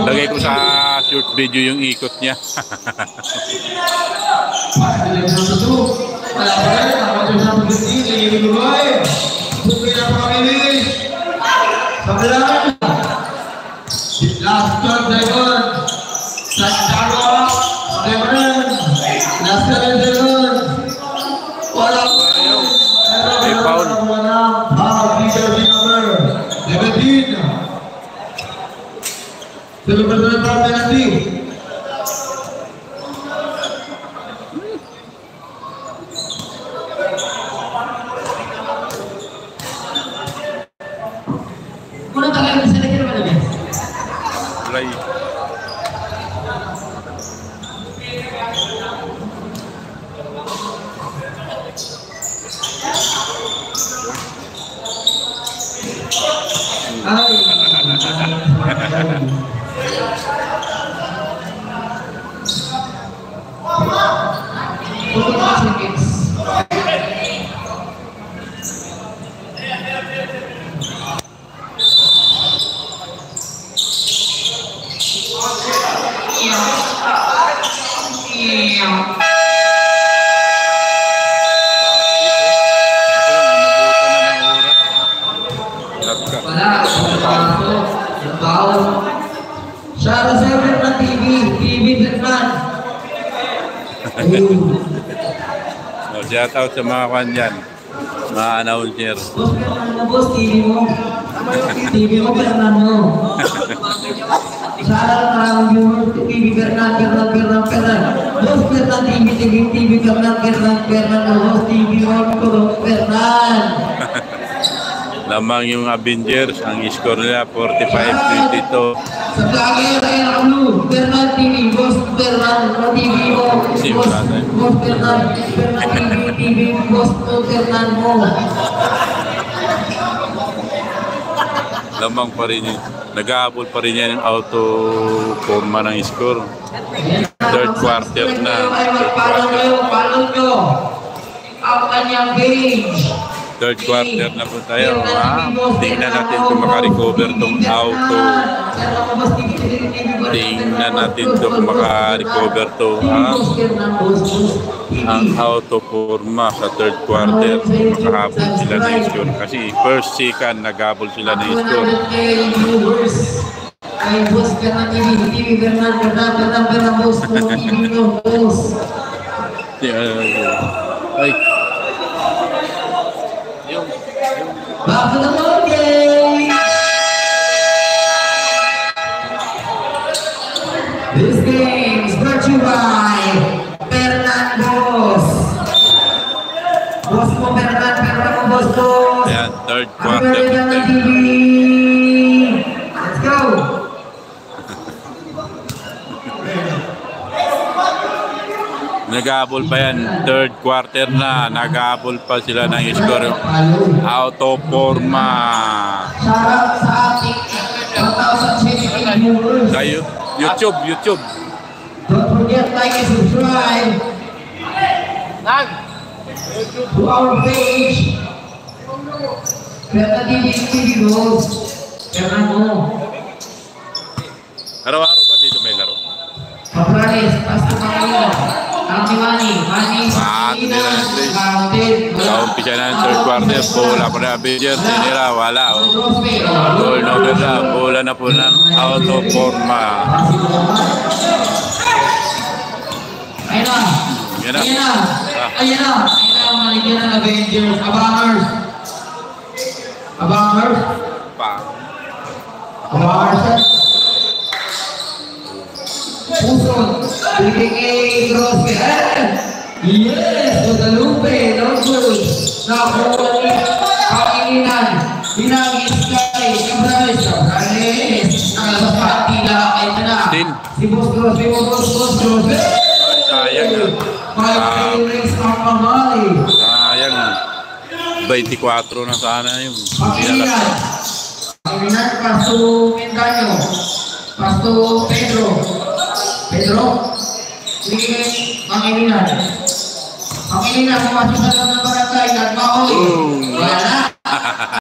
Lagay ko sa short video yung ikot niya. Betul-betul nanti. Kuna kalian bisa dengar mana guys? Mulai. Shout out sa mga kanyan, mga announcer. Boss, TV mo. TV mo, Fernando. Shout out sa viewers, TV Fernando. Boss, Fernando, TV Fernando. Boss, TV mo, Fernando. Lamang yung Avengers, ang score nila 45-22. Sa vlogger ay Blue, Fernand TV, Boss Fernand TV mo, Boss Fernand TV, Boss Fernand mo. Lamang pa rin yun. Nag-aabol pa rin yan yung auto forma ng score. Third quarter na. Follow nyo ang kanyang page. Third quarter na po tayo. Tingnan natin kung makarecover tong auto. Tingnan natin kung makarecover to ang auto forma sa third quarter. Makahabol sila na yung score. Kasi first, second, naghabol sila na yung score. Ay, boss ka na TV Fernando, boss mo, TV mo, boss. Ay. Back to the game. This game is brought to you by Fernandos. Boss mo, Fernando, boss mo. Ayan, third quarter. Let's go. Nag-aabol pa yan. Third quarter na. Nag-aabol pa sila ng score. Auto forma. Sa YouTube. Don't forget like and subscribe to our page. Fernando TV goes. Fernando. Araw-araw ba dito may laro? Papranes, pasto Manila. Mani. Umpisa na ang third quarter. Bola pa na Avengers. Nila, wala. Turnover na. Bola na po ng auto forma. Ayan na. Maligyan ng Avengers. Abangers. Puson. Bigay cross. Yes, Guadalupe. No good. Nakuha ni Pangilinan. Binang Sky. Cabrales. Nakalabas pa. Tila. Ito na. Si Boss Cross. Sayang. Sayang. 24 na sana yung Pangilinan. Pasto Mendaño. Pasto Pedro. Pangilinan. Pumasok sa loob ng barangay. Nagmaon. Wala.